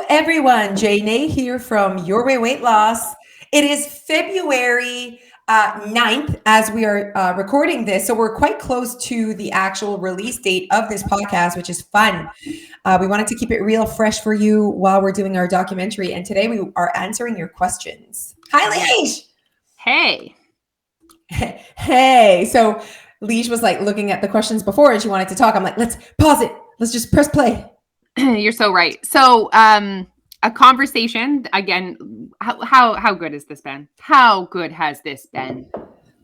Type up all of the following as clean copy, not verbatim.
everyone, Jane here from Your Way Weight Loss. It is February 9th as we are recording this. So we're quite close to the actual release date of this podcast, which is fun. We wanted to keep it real fresh for you while we're doing our documentary. And today we are answering your questions. Hi, Leash. Hey. Hey. So Leash was like looking at the questions before and she wanted to talk. I'm like, let's pause it. Let's just press play. You're so right. So, a conversation again. How good has this been? How good has this been?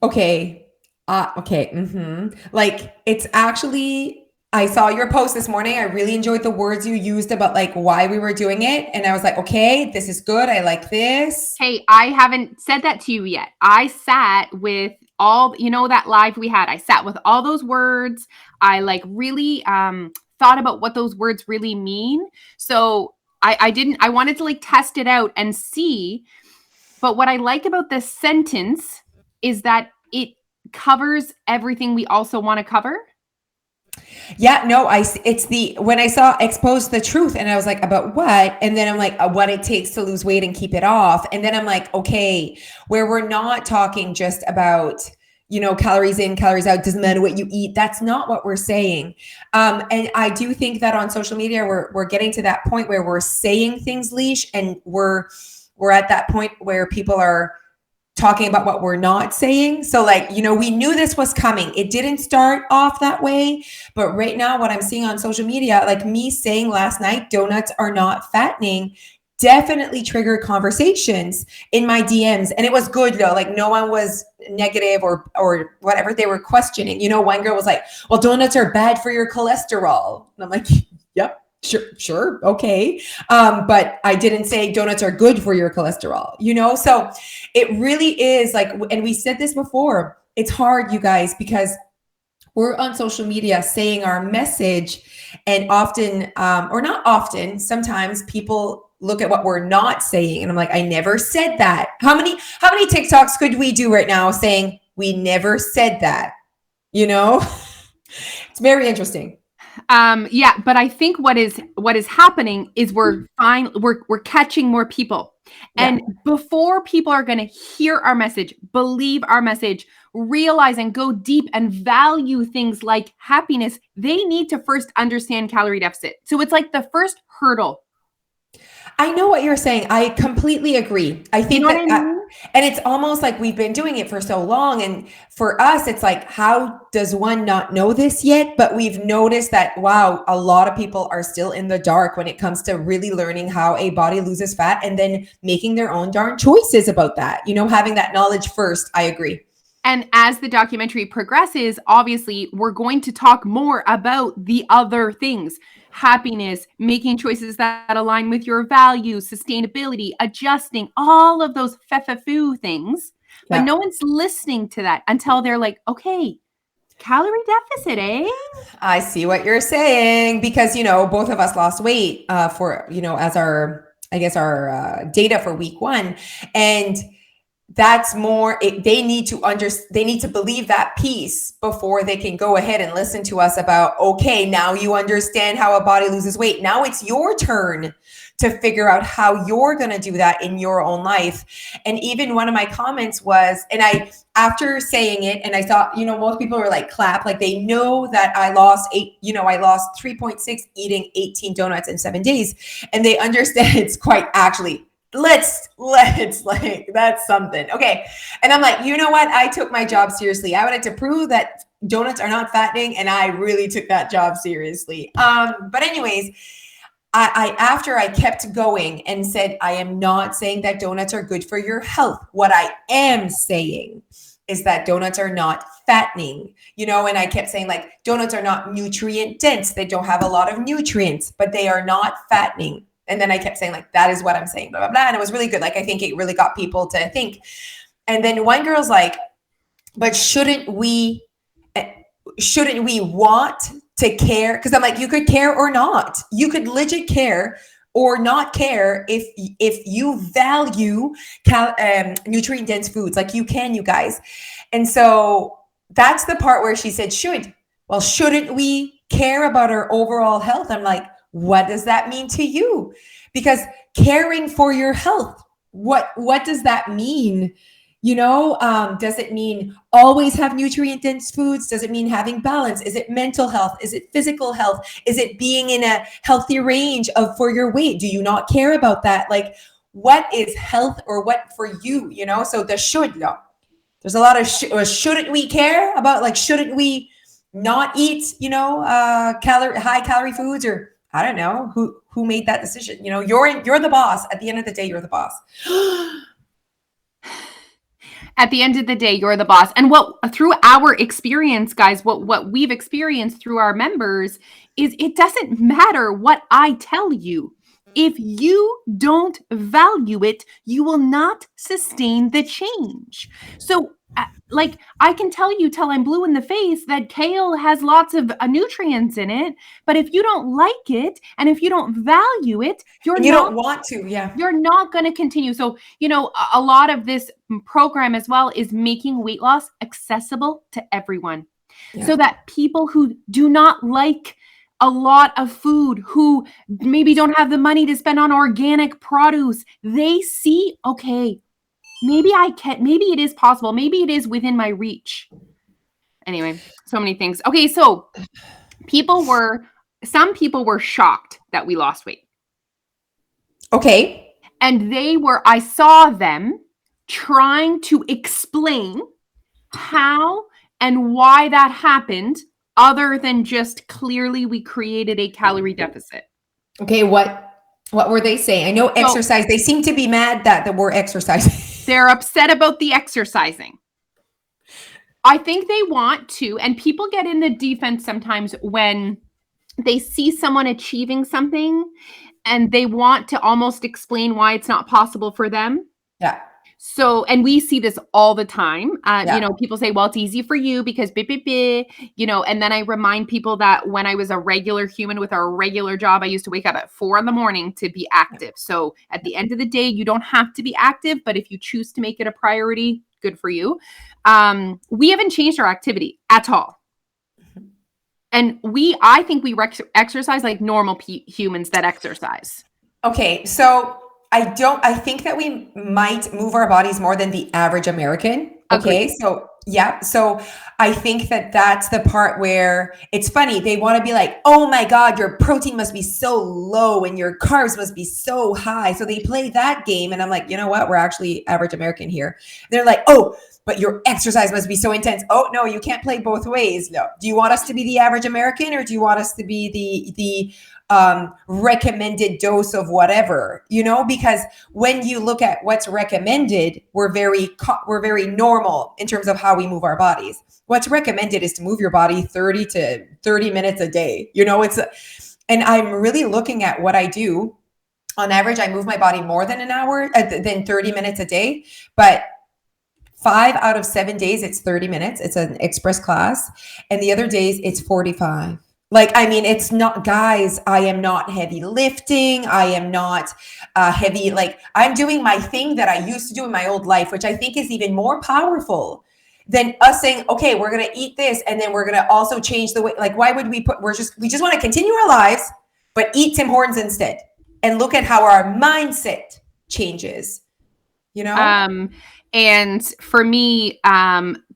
Okay. Okay. Like it's actually, I saw your post this morning. I really enjoyed the words you used about like why we were doing it. And I was like, okay, this is good. I like this. Hey, I haven't said that to you yet. I sat with all, that live we had. I sat with all those words. I like really, thought about what those words really mean. So I wanted to like test it out and see. But what I like about this sentence is that it covers everything we also want to cover. Yeah, no, when I saw expose the truth and I was like, about what? And then I'm like, what it takes to lose weight and keep it off. And then I'm like, okay, where we're not talking just about, calories in, calories out, doesn't matter what you eat. That's not what we're saying. And I do think that on social media, we're getting to that point where we're saying things, Leash, and we're at that point where people are talking about what we're not saying. So like, we knew this was coming. It didn't start off that way, but right now what I'm seeing on social media, like me saying last night, donuts are not fattening, definitely triggered conversations in my DMs. And it was good though. Like no one was negative or whatever. They were questioning, one girl was like, well, donuts are bad for your cholesterol. And I'm like, yep. Sure. Okay. But I didn't say donuts are good for your cholesterol, so it really is like, and we said this before, it's hard, you guys, because we're on social media saying our message and often, or not often, sometimes people look at what we're not saying. And I'm like, I never said that. How many TikToks could we do right now saying we never said that? It's very interesting. Yeah, but I think what is happening is we're catching more people. And before people are going to hear our message, believe our message, realize and go deep and value things like happiness, they need to first understand calorie deficit. So it's like the first hurdle. I know what you're saying. I completely agree. I think that, and it's almost like we've been doing it for so long. And for us, it's like, how does one not know this yet? But we've noticed that, wow, a lot of people are still in the dark when it comes to really learning how a body loses fat and then making their own darn choices about that. Having that knowledge first. I agree. And as the documentary progresses, obviously, we're going to talk more about the other things. Happiness, making choices that align with your values, sustainability, adjusting, all of those foo things. But no one's listening to that until they're like, okay, calorie deficit, eh? I see what you're saying because, both of us lost weight for, as our data for week 1. And that's more, they need to believe that piece before they can go ahead and listen to us about, okay, now you understand how a body loses weight. Now it's your turn to figure out how you're going to do that in your own life. And even one of my comments was, and after saying it, and I thought, most people were like clap, like they know that I lost 3.6 eating 18 donuts in 7 days. And they understand it's quite actually, let's like, that's something. Okay. And I'm like, you know what? I took my job seriously. I wanted to prove that donuts are not fattening. And I really took that job seriously. But anyways, after I kept going and said, I am not saying that donuts are good for your health. What I am saying is that donuts are not fattening, and I kept saying like, donuts are not nutrient dense. They don't have a lot of nutrients, but they are not fattening. And then I kept saying like, that is what I'm saying, blah, blah, blah. And it was really good. Like, I think it really got people to think. And then one girl's like, but shouldn't we want to care? Because I'm like, you could care or not. You could legit care or not care if you value nutrient dense foods, like you can, you guys. And so that's the part where she said, shouldn't we care about our overall health? I'm like, what does that mean to you? because caring for your health, what does that mean? Does it mean always have nutrient dense foods? Does it mean having balance? Is it mental health? Is it physical health? Is it being in a healthy range for your weight? Do you not care about that? Like, what is health or what for you? So the should, no. There's a lot of shouldn't we care about, like, shouldn't we not eat, high calorie foods, or I don't know who made that decision. You're the boss. At the end of the day, you're the boss. At the end of the day, you're the boss. And what through our experience, guys, what we've experienced through our members is it doesn't matter what I tell you. If you don't value it, you will not sustain the change. So like, I can tell you till I'm blue in the face that kale has lots of nutrients in it, but if you don't like it and if you don't value it, you don't want to, you're not going to continue. So, a lot of this program as well is making weight loss accessible to everyone, so that people who do not like a lot of food, who maybe don't have the money to spend on organic produce, they see, okay, maybe it is possible. Maybe it is within my reach. Anyway, so many things. Okay. So some people were shocked that we lost weight. Okay. And I saw them trying to explain how and why that happened, other than just clearly we created a calorie deficit. Okay. What were they saying? I know exercise. They seem to be mad that we're exercising. They're upset about the exercising. I think they want to, and people get in the defense sometimes when they see someone achieving something and they want to almost explain why it's not possible for them. Yeah. So, and we see this all the time. People say, well, it's easy for you because and then I remind people that when I was a regular human with a regular job, I used to wake up at 4 a.m. to be active. So at the end of the day, you don't have to be active, but if you choose to make it a priority, good for you. We haven't changed our activity at all. And I think we exercise like normal humans that exercise. Okay. So I think that we might move our bodies more than the average American. Okay. Agreed. So yeah. So I think that that's the part where it's funny. They want to be like, oh my God, your protein must be so low and your carbs must be so high. So they play that game. And I'm like, you know what? We're actually average American here. They're like, oh, but your exercise must be so intense. Oh no, you can't play both ways. No. Do you want us to be the average American, or do you want us to be the recommended dose of whatever, because when you look at what's recommended, we're very normal in terms of how we move our bodies. What's recommended is to move your body 30 to 30 minutes a day. And I'm really looking at what I do. On average, I move my body more than an hour, than 30 minutes a day, but 5 out of 7 days, it's 30 minutes. It's an express class. And the other days it's 45. It's not, guys, I am not heavy lifting. I am not heavy. I'm doing my thing that I used to do in my old life, which I think is even more powerful than us saying, okay, we're going to eat this. And then we're going to also change the way, why would we just want to continue our lives, but eat Tim Hortons instead and look at how our mindset changes, And for me,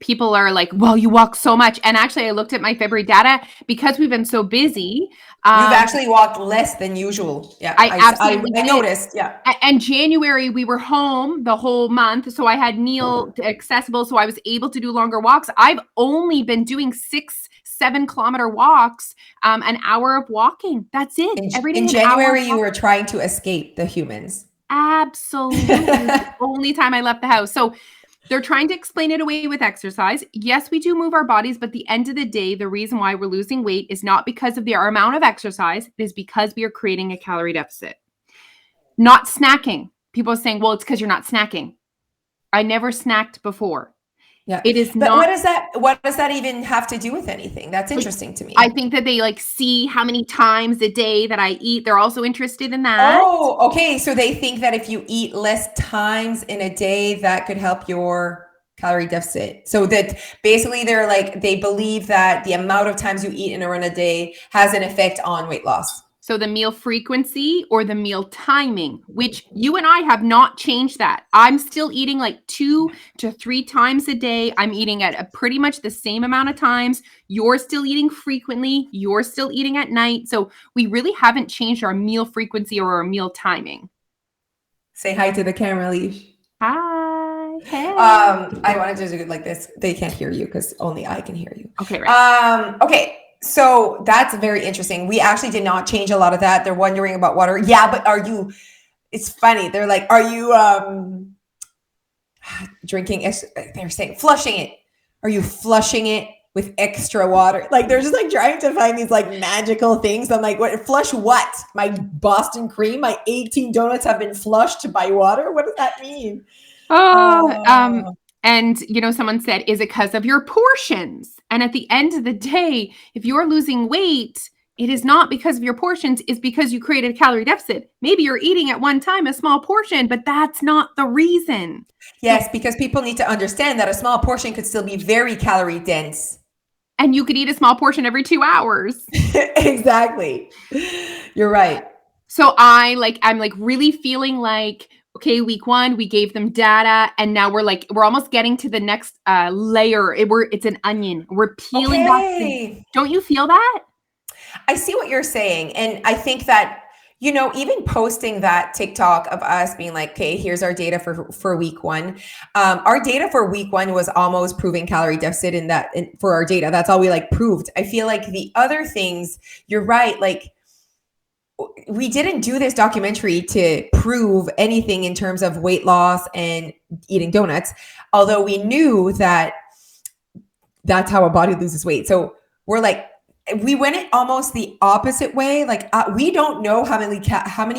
people are like, well, you walk so much. And actually, I looked at my February data because we've been so busy. You've actually walked less than usual. Yeah, I noticed. Yeah. And January, we were home the whole month. So I had Neil accessible. So I was able to do longer walks. I've only been doing 6-7 kilometer walks, an hour of walking. That's it. Every day in January, you were trying to escape the humans. Absolutely. The only time I left the house. So they're trying to explain it away with exercise. Yes, we do move our bodies, but at the end of the day, the reason why we're losing weight is not because of our amount of exercise. It is because we are creating a calorie deficit. Not snacking. People are saying, well, it's because you're not snacking. I never snacked before. Yeah. It is but not. What does that even have to do with anything? That's interesting to me. I think that they see how many times a day that I eat. They're also interested in that. Oh, okay. So they think that if you eat less times in a day, that could help your calorie deficit. So that basically they believe that the amount of times you eat in a day has an effect on weight loss. So the meal frequency or the meal timing, which you and I have not changed that. I'm still eating like 2 to 3 times a day. I'm eating at a pretty much the same amount of times. You're still eating frequently. You're still eating at night. So we really haven't changed our meal frequency or our meal timing. Say hi to the camera, Leash. Hi. Hey. I wanted to do it like this. They can't hear you because only I can hear you. Okay, right. Okay. So that's very interesting. We actually did not change a lot of that. They're wondering about water. Yeah, but are you, it's funny. They're like, are you drinking, they're saying flushing it. Are you flushing it with extra water? Like they're just like trying to find these like magical things. I'm like, what, flush what? My Boston cream, my 18 donuts have been flushed by water? What does that mean? And, you know, someone said, is it because of your portions? And at the end of the day, if you're losing weight, it is not because of your portions. It's because you created a calorie deficit. Maybe you're eating at one time a small portion, but that's not the reason. Yes, because people need to understand that a small portion could still be very calorie dense. And you could eat a small portion every 2 hours. Exactly. You're right. So I'm like really feeling like, okay, week 1, we gave them data, and now we're almost getting to the next layer. It's an onion. We're peeling back. Don't you feel that? I see what you're saying. And I think that, you know, even posting that TikTok of us being like, okay, here's our data for week 1. Our data for week 1 was almost proving calorie deficit for our data. That's all we like proved. I feel like the other things, you're right. Like, we didn't do this documentary to prove anything in terms of weight loss and eating donuts, although we knew that that's how a body loses weight. So we're like, we went it almost the opposite way. Like we don't know how many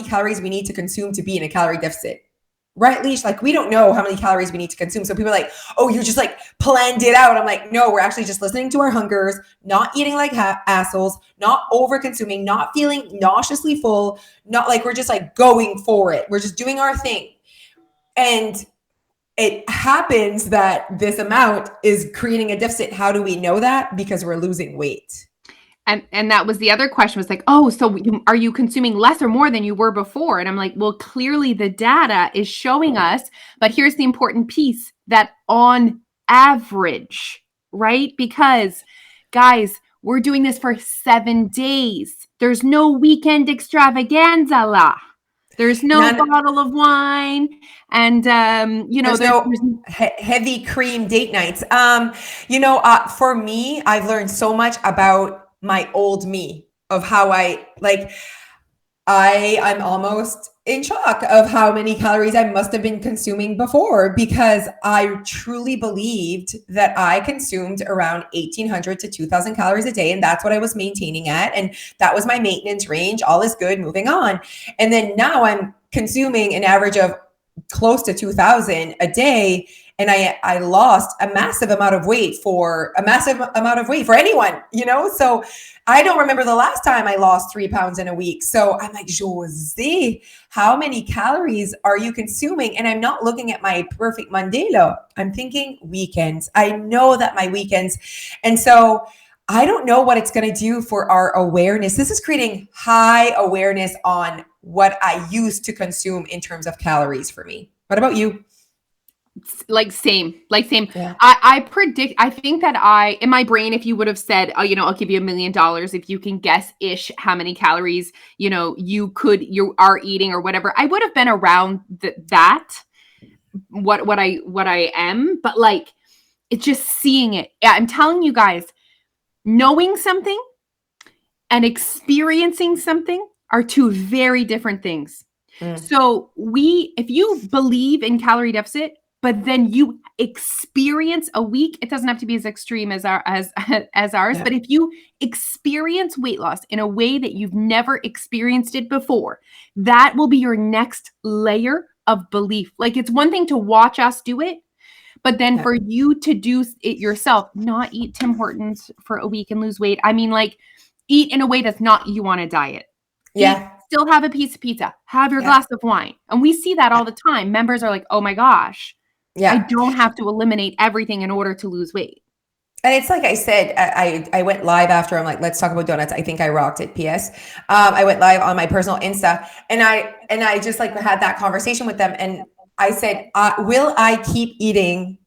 calories we need to consume to be in a calorie deficit. Right, Leash? Like we don't know how many calories we need to consume. So people are like, oh, you just like planned it out. I'm like, no, we're actually just listening to our hungers, not eating like assholes, not over consuming, not feeling nauseously full, not like we're just like going for it. We're just doing our thing. And it happens that this amount is creating a deficit. How do we know that? Because we're losing weight. And that was the other question, was like, oh, so are you consuming less or more than you were before? And I'm like, well, clearly the data is showing us, but here's the important piece, that on average, right? Because guys, we're doing this for 7 days. There's no weekend extravaganza la. There's no bottle of wine, and you know, there's no heavy cream date nights. You know, for me, I've learned so much about my old me, of how I'm almost in shock of how many calories I must have been consuming before, because I truly believed that I consumed around 1,800 to 2,000 calories a day. And that's what I was maintaining at. And that was my maintenance range. All is good, moving on. And then now I'm consuming an average of close to 2,000 a day. And I lost a massive amount of weight for anyone, you know? So I don't remember the last time I lost 3 pounds in a week. So I'm like, Jose, how many calories are you consuming? And I'm not looking at my perfect Mondelo. I'm thinking weekends. I know that my weekends. And so I don't know what it's going to do for our awareness. This is creating high awareness on what I used to consume in terms of calories for me. What about you? Like same. Yeah. I think that in my brain, if you would have said, oh, you know, I'll give you $1 million if you can guess ish how many calories, you know, you are eating or whatever, I would have been around that, what I am, but like, it's just seeing it. Yeah, I'm telling you guys, knowing something and experiencing something are 2 very different things. So if you believe in calorie deficit, but then you experience a week, it doesn't have to be as extreme as ours, yeah. But if you experience weight loss in a way that you've never experienced it before, that will be your next layer of belief. Like, it's one thing to watch us do it, but then for you to do it yourself, not eat Tim Hortons for a week and lose weight. I mean, like, eat in a way that's not you on a diet. Yeah. Still have a piece of pizza, have your glass of wine. And we see that all the time. Members are like, oh my gosh, I don't have to eliminate everything in order to lose weight. And it's like I said, I went live after. I'm like, let's talk about donuts. I think I rocked it. P.S. I went live on my personal Insta, and I just like had that conversation with them, and I said, will I keep eating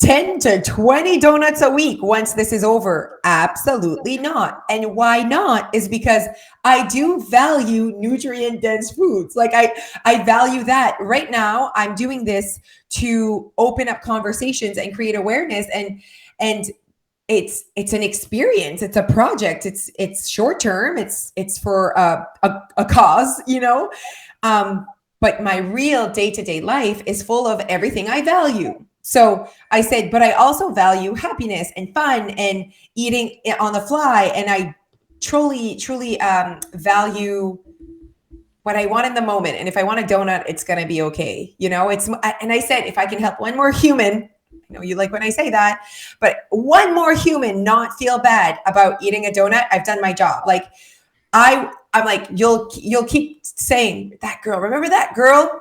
10 to 20 donuts a week once this is over? Absolutely not. And why not is because I do value nutrient dense foods. Like I value that. Right now I'm doing this to open up conversations and create awareness, and it's an experience, it's a project, it's short term, it's for a cause, you know. But my real day-to-day life is full of everything I value. So I said, but I also value happiness and fun and eating on the fly. And I truly value what I want in the moment. And if I want a donut, it's going to be okay. You know, and I said, if I can help one more human, I know you like when I say that, but one more human not feel bad about eating a donut, I've done my job. Like I'm like, you'll keep saying that girl. Remember that girl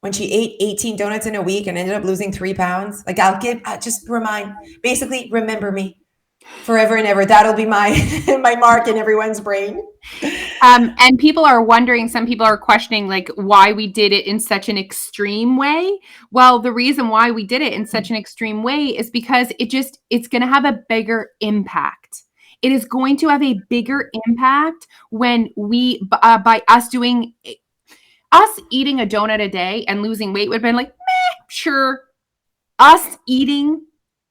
when she ate 18 donuts in a week and ended up losing 3 pounds? Like I'll just basically remember me forever and ever. That'll be my my mark in everyone's brain. And people are wondering, some people are questioning like why we did it in such an extreme way. Well, the reason why we did it in such an extreme way is because it's going to have a bigger impact. It is going to have a bigger impact when by us eating a donut a day and losing weight would have been like, meh, sure. Us eating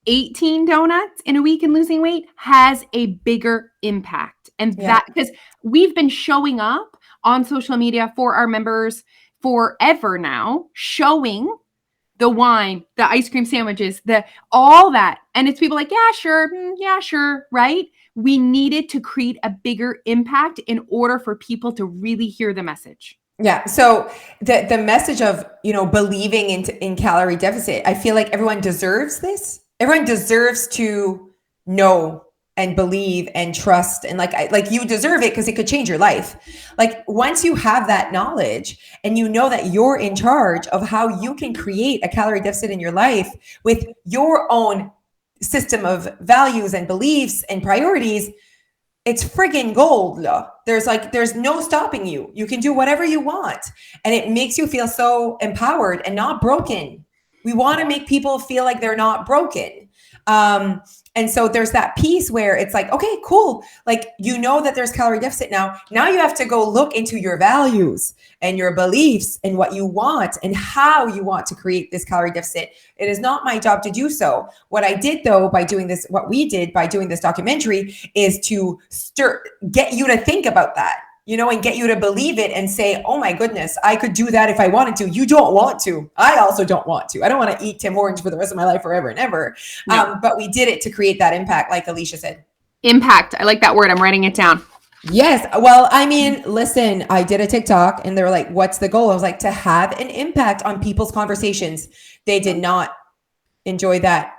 18 donuts in a week and losing weight has a bigger impact. And that, because we've been showing up on social media for our members forever now, showing the wine, the ice cream sandwiches, all that. And it's people like, yeah, sure, right? We needed to create a bigger impact in order for people to really hear the message. Yeah. So the message of, you know, believing in calorie deficit, I feel like everyone deserves this. Everyone deserves to know and believe and trust, and like you deserve it because it could change your life. Like once you have that knowledge and you know that you're in charge of how you can create a calorie deficit in your life with your own system of values and beliefs and priorities, it's friggin' gold. There's no stopping you. You can do whatever you want, and it makes you feel so empowered and not broken. We want to make people feel like they're not broken. And so there's that piece where it's like, okay, cool. Like, you know that there's calorie deficit now. Now you have to go look into your values and your beliefs and what you want and how you want to create this calorie deficit. It is not my job to do so. What I did though, by doing this, what we did by doing this documentary is to get you to think about that, you know, and get you to believe it and say, oh my goodness, I could do that if I wanted to. You don't want to. I also don't want to. I don't want to eat Tim Hortons for the rest of my life forever and ever. No. But we did it to create that impact, like Alicia said. Impact. I like that word. I'm writing it down. Yes. Well, I mean, listen, I did a TikTok and they were like, what's the goal? I was like, to have an impact on people's conversations. They did not enjoy that.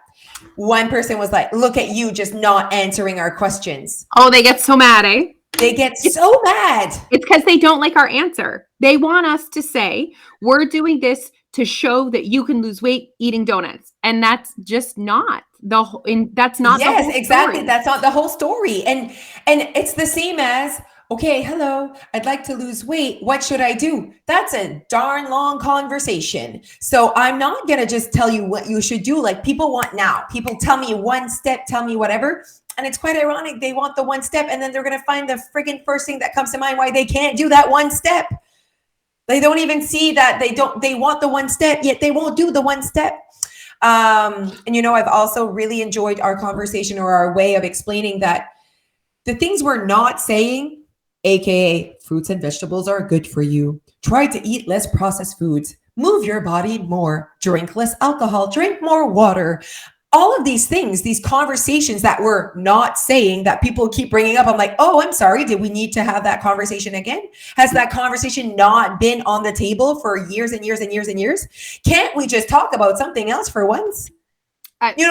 One person was like, look at you just not answering our questions. Oh, they get so mad, eh? They get so mad. It's because they don't like our answer. They want us to say, we're doing this to show that you can lose weight eating donuts. And that's just not the whole, that's not the whole exactly. story. That's not the whole story. And it's the same as, okay, hello, I'd like to lose weight. What should I do? That's a darn long conversation. So I'm not going to just tell you what you should do. Like people want now. People tell me one step, tell me whatever. And it's quite ironic. They want the one step and then they're going to find the friggin' first thing that comes to mind why they can't do that one step. They don't even see that they want the one step, yet they won't do the one step. And, you know, I've also really enjoyed our conversation or our way of explaining that the things we're not saying, AKA fruits and vegetables are good for you. Try to eat less processed foods, move your body more, drink less alcohol, drink more water. All of these things, these conversations that we're not saying that people keep bringing up. I'm like, oh, I'm sorry. Did we need to have that conversation again? Has that conversation not been on the table for years and years and years and years? Can't we just talk about something else for once? I mean,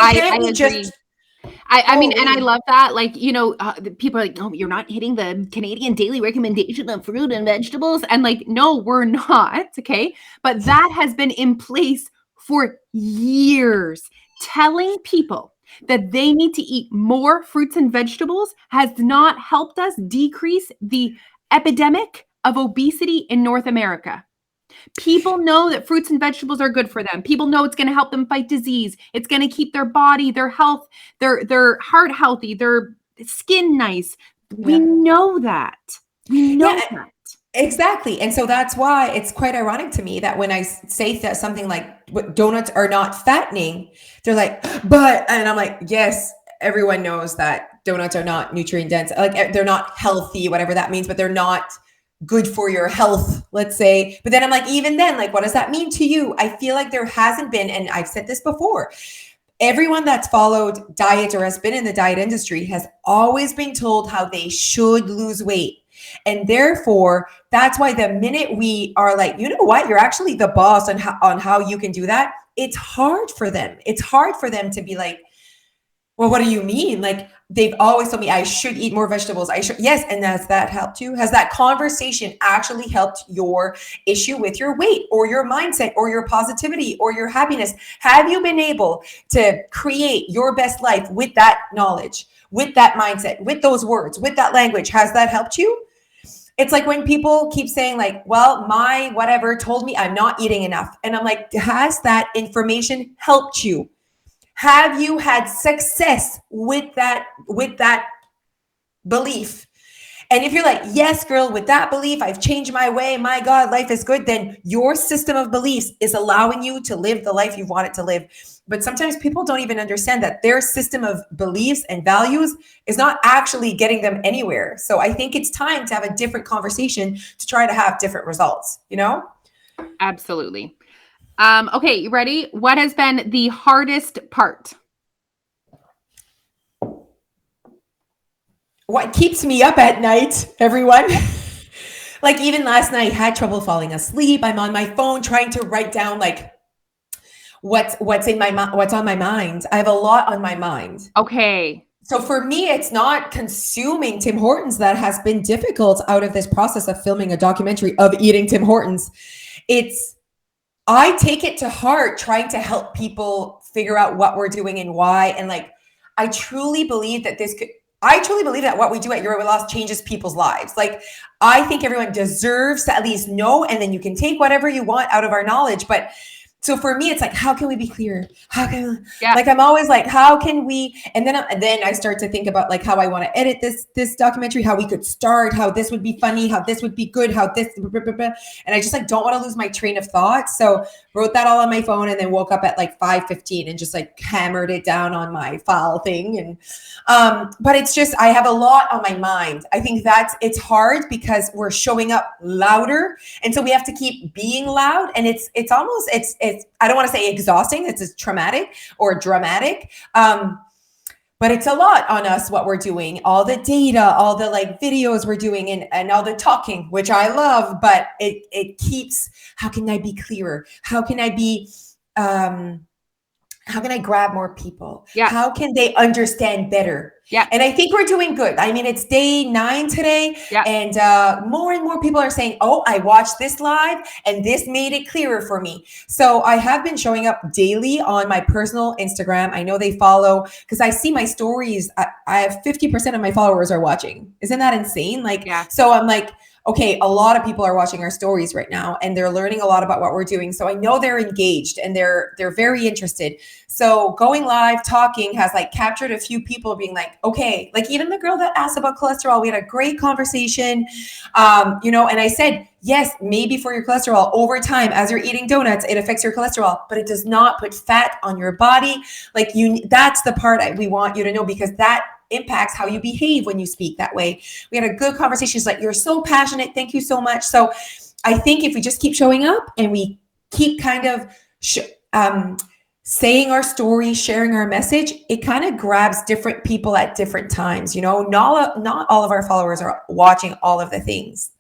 and I love that. Like, you know, people are like, no, you're not hitting the Canadian daily recommendation of fruit and vegetables. And like, no, we're not. Okay. But that has been in place for years. Telling people that they need to eat more fruits and vegetables has not helped us decrease the epidemic of obesity in North America. People know that fruits and vegetables are good for them. People know it's going to help them fight disease. It's going to keep their body, their health, their heart healthy, their skin nice. We Yeah. know that. We know Yeah. that. Exactly. And so that's why it's quite ironic to me that when I say that something like donuts are not fattening, they're like, but, and I'm like, yes, everyone knows that donuts are not nutrient dense. Like they're not healthy, whatever that means, but they're not good for your health, let's say. But then I'm like, even then, like, what does that mean to you? I feel like there hasn't been, and I've said this before, everyone that's followed diet or has been in the diet industry has always been told how they should lose weight. And therefore, that's why the minute we are like, you know what, you're actually the boss on how you can do that, it's hard for them. It's hard for them to be like, well, what do you mean? Like they've always told me I should eat more vegetables. I should. Yes. And has that helped you? Has that conversation actually helped your issue with your weight or your mindset or your positivity or your happiness? Have you been able to create your best life with that knowledge, with that mindset, with those words, with that language? Has that helped you? It's like when people keep saying like, well, my whatever told me I'm not eating enough. And I'm like, has that information helped you? Have you had success with that belief? And if you're like, yes, girl, with that belief, I've changed my way. My God, life is good. Then your system of beliefs is allowing you to live the life you want it to live. But sometimes people don't even understand that their system of beliefs and values is not actually getting them anywhere. So I think it's time to have a different conversation to try to have different results, you know? Absolutely. Okay, you ready? What has been the hardest part? What keeps me up at night, everyone? Like even last night, had trouble falling asleep. I'm on my phone trying to write down like what's on my mind. I have a lot on my mind. Okay. So for me, it's not consuming Tim Hortons that has been difficult out of this process of filming a documentary of eating Tim Hortons. I take it to heart trying to help people figure out what we're doing and why. And like, I truly believe that what we do at Your Weight Loss changes people's lives. Like, I think everyone deserves to at least know, and then you can take whatever you want out of our knowledge. But so for me, it's like, how can we be clear? Like, I'm always like, how can we? And then I start to think about like how I want to edit this documentary, how we could start, how this would be funny, how this would be good, how this, and I just like don't want to lose my train of thought. So wrote that all on my phone and then woke up at like 5:15 and just like hammered it down on my file thing. And but it's just, I have a lot on my mind. I think it's hard because we're showing up louder, and so we have to keep being loud, and it's almost I don't want to say exhausting. It's traumatic or dramatic. But it's a lot on us, what we're doing, all the data, all the like videos we're doing and all the talking, which I love, but it keeps, how can I be clearer? How can I be, how can I grab more people? Yeah. How can they understand better? Yeah. And I think we're doing good. I mean, it's day 9 today. Yeah. And more people are saying, oh, I watched this live and this made it clearer for me. So I have been showing up daily on my personal Instagram. I know they follow because I see my stories. I have 50% of my followers are watching. Isn't that insane? Like, yeah. So I'm like, okay, a lot of people are watching our stories right now and they're learning a lot about what we're doing. So I know they're engaged and they're very interested. So going live, talking has like captured a few people being like, okay, like even the girl that asked about cholesterol, we had a great conversation, and I said, yes, maybe for your cholesterol over time, as you're eating donuts, it affects your cholesterol, but it does not put fat on your body. Like that's the part we want you to know, because that impacts how you behave when you speak that way. We had a good conversation. She's like, you're so passionate. Thank you so much. So I think if we just keep showing up and we keep kind of saying our story, sharing our message, it kind of grabs different people at different times. Not all of our followers are watching all of the things.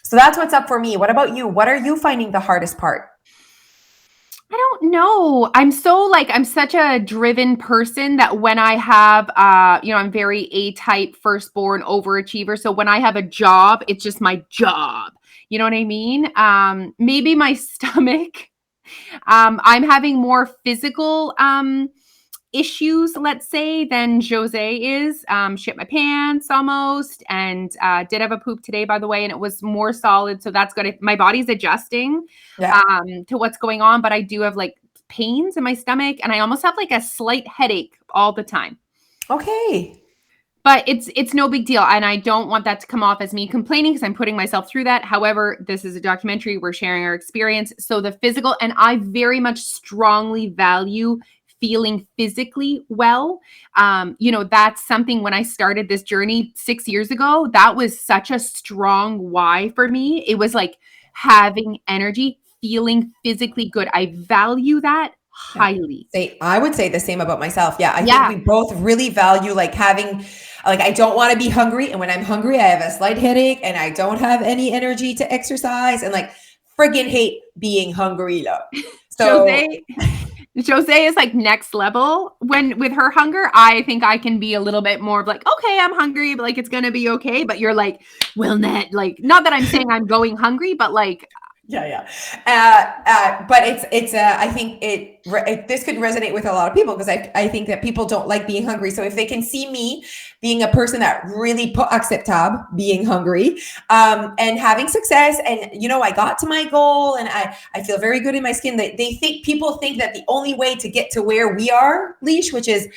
So that's what's up for me. What about you? What are you finding the hardest part? I don't know. I'm such a driven person that when I have, I'm very A-type, firstborn, overachiever. So when I have a job, it's just my job. You know what I mean? Maybe my stomach. I'm having more physical issues, let's say, than Jose is. Shit my pants almost, and did have a poop today, by the way, and it was more solid, so that's good. My body's adjusting Yeah. to what's going on, but I do have like pains in my stomach, and I almost have like a slight headache all the time. Okay. But it's no big deal, and I don't want that to come off as me complaining because I'm putting myself through that. However, this is a documentary. We're sharing our experience. So the physical, and I very much strongly value feeling physically well. That's something when I started this journey 6 years ago, that was such a strong why for me. It was like having energy, feeling physically good. I value that highly. I would say the same about myself. Yeah. I think Yeah. we both really value like having, like, I don't want to be hungry. And when I'm hungry, I have a slight headache and I don't have any energy to exercise, and like friggin' hate being hungry. Love. So Jose is like next level when with her hunger. I think I can be a little bit more of like, okay, I'm hungry, but like it's gonna be okay. But you're like, well, net, like, not that I'm saying I'm going hungry, but like, yeah. But I think this could resonate with a lot of people, because I think that people don't like being hungry. So if they can see me being a person that really put acceptable being hungry, and having success, and I got to my goal, and I feel very good in my skin. People think that the only way to get to where we are, Leash, which is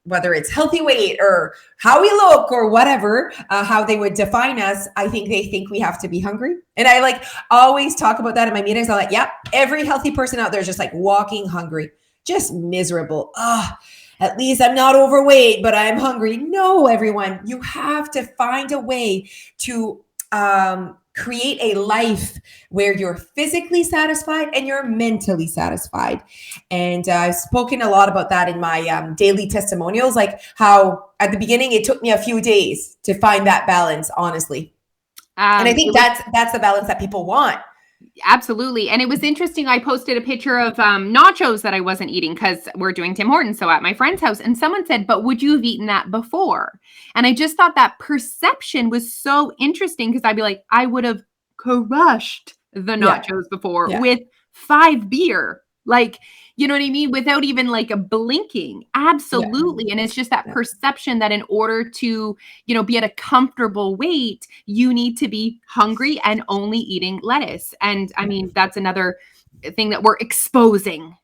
whether it's healthy weight or how we look or whatever, how they would define us, I think they think we have to be hungry. And I like always talk about that in my meetings. I'm like, yeah, every healthy person out there is just like walking hungry, just miserable. At least I'm not overweight, but I'm hungry. No, everyone, you have to find a way to create a life where you're physically satisfied and you're mentally satisfied. And I've spoken a lot about that in my daily testimonials, like how at the beginning, it took me a few days to find that balance, honestly. And I think that's the balance that people want. Absolutely. And it was interesting. I posted a picture of nachos that I wasn't eating because we're doing Tim Hortons. So at my friend's house, and someone said, but would you have eaten that before? And I just thought that perception was so interesting, because I'd be like, I would have crushed the nachos before with 5 beer. Like, you know what I mean? Without even like a blinking. Absolutely. And it's just that perception that in order to, be at a comfortable weight, you need to be hungry and only eating lettuce. And I mean, that's another thing that we're exposing.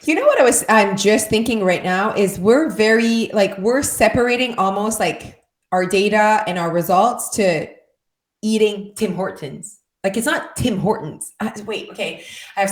You know what I'm just thinking right now is we're separating almost like our data and our results to eating Tim Hortons. Like, it's not Tim Hortons. Wait, okay. I have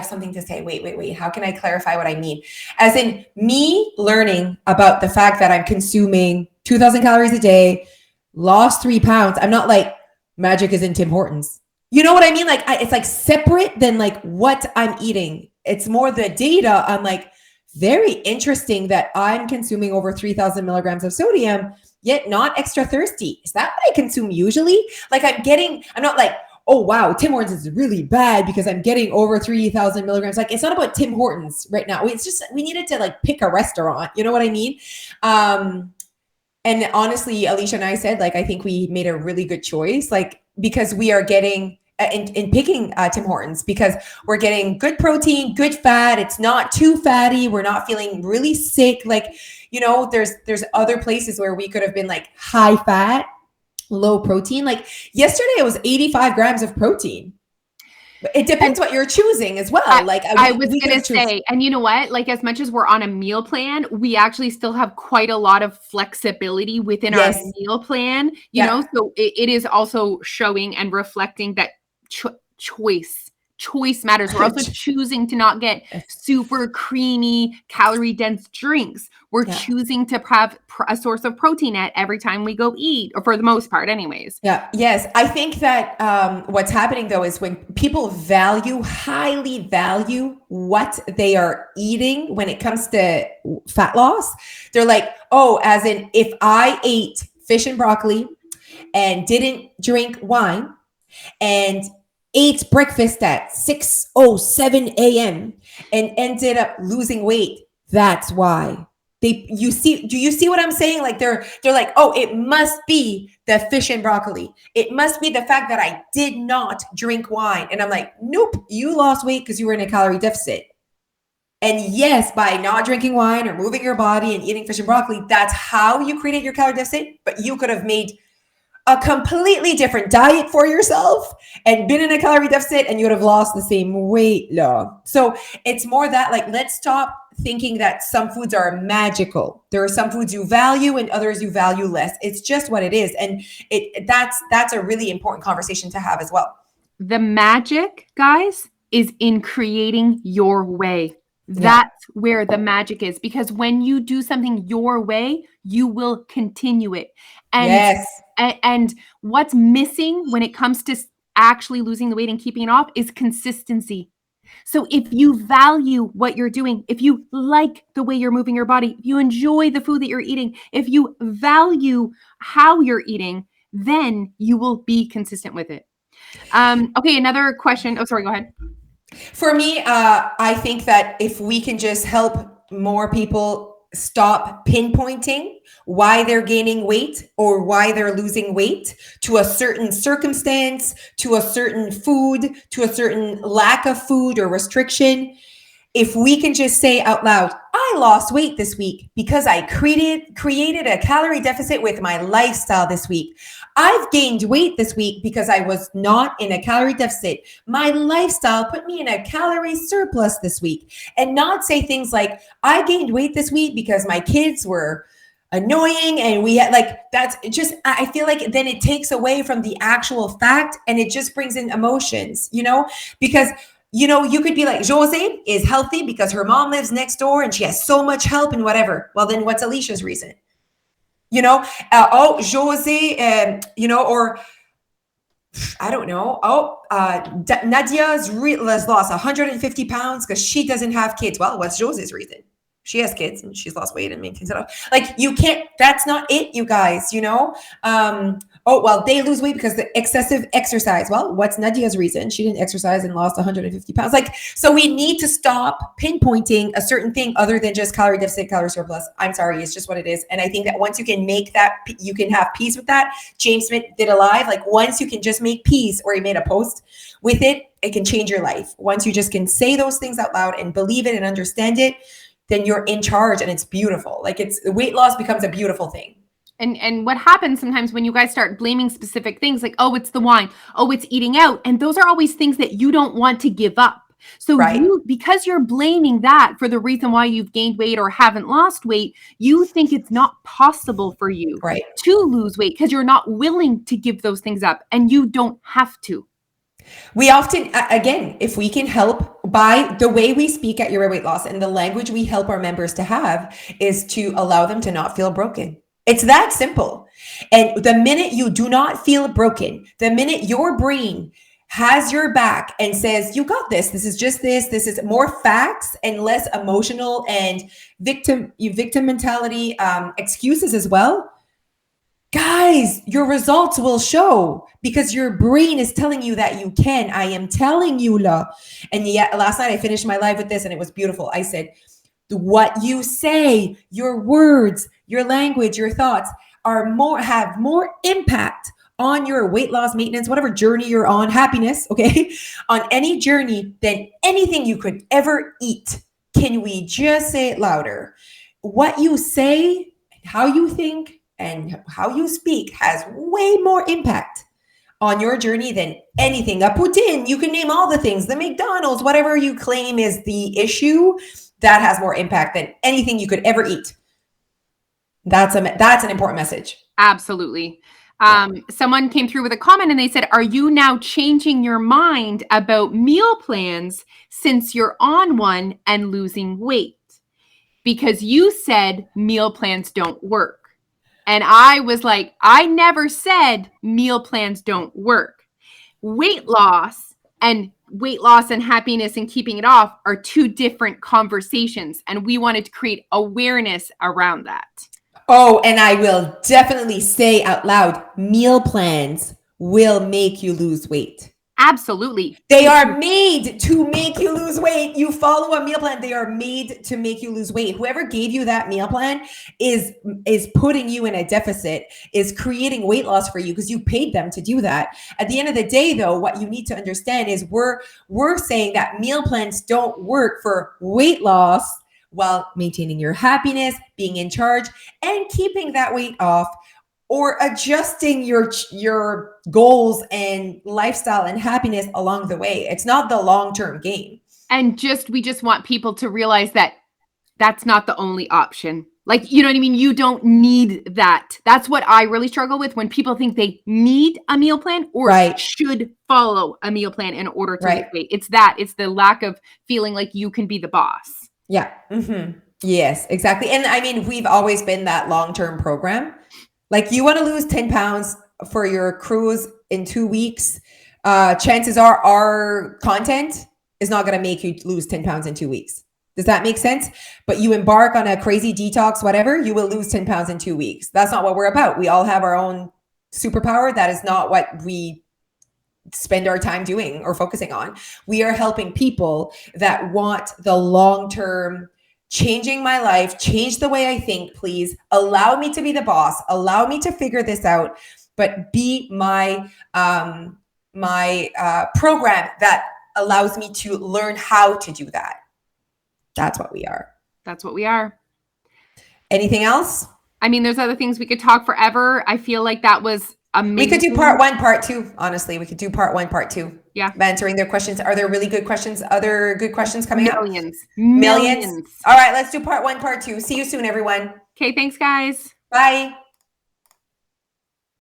something to say. Wait. How can I clarify what I mean? As in me learning about the fact that I'm consuming 2,000 calories a day, lost 3 pounds. I'm not like, magic is in Tim Hortons. You know what I mean? Like, it's like separate than like what I'm eating. It's more the data. I'm like, very interesting that I'm consuming over 3,000 milligrams of sodium, yet not extra thirsty. Is that what I consume usually? Like, I'm not like, oh, wow, Tim Hortons is really bad because I'm getting over 3,000 milligrams. Like, it's not about Tim Hortons right now. It's just, we needed to like pick a restaurant. You know what I mean? And honestly, Alicia and I said, like, I think we made a really good choice, like, because we are getting in picking Tim Hortons, because we're getting good protein, good fat. It's not too fatty. We're not feeling really sick. Like, there's other places where we could have been like high fat, low protein. Like yesterday, it was 85 grams of protein. It depends what you're choosing as well. I was going to say, and you know what? Like, as much as we're on a meal plan, we actually still have quite a lot of flexibility within our meal plan, you know? So it is also showing and reflecting that choice matters. We're also choosing to not get super creamy, calorie dense drinks. We're choosing to have a source of protein at every time we go eat, or for the most part anyways. Yeah. Yes. I think that what's happening though is when people highly value what they are eating when it comes to fat loss, they're like, oh, as in if I ate fish and broccoli and didn't drink wine and ate breakfast at 6:07 a.m. and ended up losing weight, that's why. Do you see what I'm saying? Like they're like, oh, it must be the fish and broccoli. It must be the fact that I did not drink wine. And I'm like, nope, you lost weight because you were in a calorie deficit. And yes, by not drinking wine or moving your body and eating fish and broccoli, that's how you created your calorie deficit. But you could have made a completely different diet for yourself and been in a calorie deficit and you would have lost the same weight. So it's more that, like, let's stop thinking that some foods are magical. There are some foods you value and others you value less. It's just what it is. And that's a really important conversation to have as well. The magic, guys, is in creating your way. That's where the magic is, because when you do something your way, you will continue it. And yes. And what's missing when it comes to actually losing the weight and keeping it off is consistency. So if you value what you're doing, if you like the way you're moving your body, if you enjoy the food that you're eating, if you value how you're eating, then you will be consistent with it. Okay, another question. Oh, sorry, go ahead. For me, I think that if we can just help more people stop pinpointing why they're gaining weight or why they're losing weight to a certain circumstance, to a certain food, to a certain lack of food or restriction. If we can just say out loud, I lost weight this week because I created a calorie deficit with my lifestyle this week. I've gained weight this week because I was not in a calorie deficit. My lifestyle put me in a calorie surplus this week. And not say things like, I gained weight this week because my kids were annoying and we had, like, that's just, I feel like then it takes away from the actual fact and it just brings in emotions, because you could be like, Jose is healthy because her mom lives next door and she has so much help and whatever. Well, then what's Alicia's reason? Jose, or I don't know. Nadia has lost 150 pounds because she doesn't have kids. Well, what's Jose's reason? She has kids and she's lost weight and maintains it off. Like, you can't, that's not it, you guys, they lose weight because the excessive exercise. Well, what's Nadia's reason? She didn't exercise and lost 150 pounds. Like, so we need to stop pinpointing a certain thing other than just calorie deficit, calorie surplus. I'm sorry, it's just what it is. And I think that once you can make that, you can have peace with that. James Smith did a live, like, once you can just make peace, or he made a post with it, it can change your life. Once you just can say those things out loud and believe it and understand it, then you're in charge and it's beautiful. Like, weight loss becomes a beautiful thing. And what happens sometimes when you guys start blaming specific things, like, oh, it's the wine, oh, it's eating out. And those are always things that you don't want to give up. So because you're blaming that for the reason why you've gained weight or haven't lost weight, you think it's not possible for you to lose weight because you're not willing to give those things up, and you don't have to. We often, again, if we can help by the way we speak at Your Weight Loss and the language we help our members to have, is to allow them to not feel broken. It's that simple. And the minute you do not feel broken, the minute your brain has your back and says, you got this, this is just this is more facts and less emotional and victim mentality, excuses as well, guys, your results will show because your brain is telling you that you can. I am telling you, And yet, last night I finished my live with this and it was beautiful. I said, what you say, your words, your language, your thoughts have more impact on your weight loss, maintenance, whatever journey you're on, happiness, okay, on any journey than anything you could ever eat. Can we just say it louder? What you say, how you think, and how you speak has way more impact on your journey than anything. A Putin, you can name all the things, the McDonald's, whatever you claim is the issue, that has more impact than anything you could ever eat. That's an important message. Absolutely. Someone came through with a comment and they said, are you now changing your mind about meal plans since you're on one and losing weight? Because you said meal plans don't work. And I was like, I never said meal plans don't work. Weight loss and happiness and keeping it off are two different conversations. And we wanted to create awareness around that. Oh, and I will definitely say out loud, meal plans will make you lose weight. Absolutely. They are made to make you lose weight. You follow a meal plan. They are made to make you lose weight. Whoever gave you that meal plan is putting you in a deficit, is creating weight loss for you because you paid them to do that. At the end of the day, though, what you need to understand is we're saying that meal plans don't work for weight loss while maintaining your happiness, being in charge, and keeping that weight off, or adjusting your goals and lifestyle and happiness along the way. It's not the long-term game. And we just want people to realize that that's not the only option. Like, you know what I mean? You don't need that. That's what I really struggle with when people think they need a meal plan or should follow a meal plan in order to lose weight. It's the lack of feeling like you can be the boss. Yeah. Yes, exactly. And I mean, we've always been that long-term program. Like, you want to lose 10 pounds for your cruise in 2 weeks. Chances are our content is not going to make you lose 10 pounds in 2 weeks. Does that make sense? But you embark on a crazy detox, whatever, you will lose 10 pounds in 2 weeks. That's not what we're about. We all have our own superpower. That is not what we spend our time doing or focusing on. We are helping people that want the long-term, changing my life, change the way I think, please. Allow me to be the boss. Allow me to figure this out, but be my program that allows me to learn how to do that. That's what we are. That's what we are. Anything else? I mean, there's other things we could talk forever. I feel like that was amazing. We could do part 1, part 2. Honestly, we could do part 1, part 2. Yeah. Answering their questions. Are there really good questions? Other good questions coming up? Millions. All right, let's do part 1, part 2. See you soon, everyone. Okay, thanks, guys. Bye.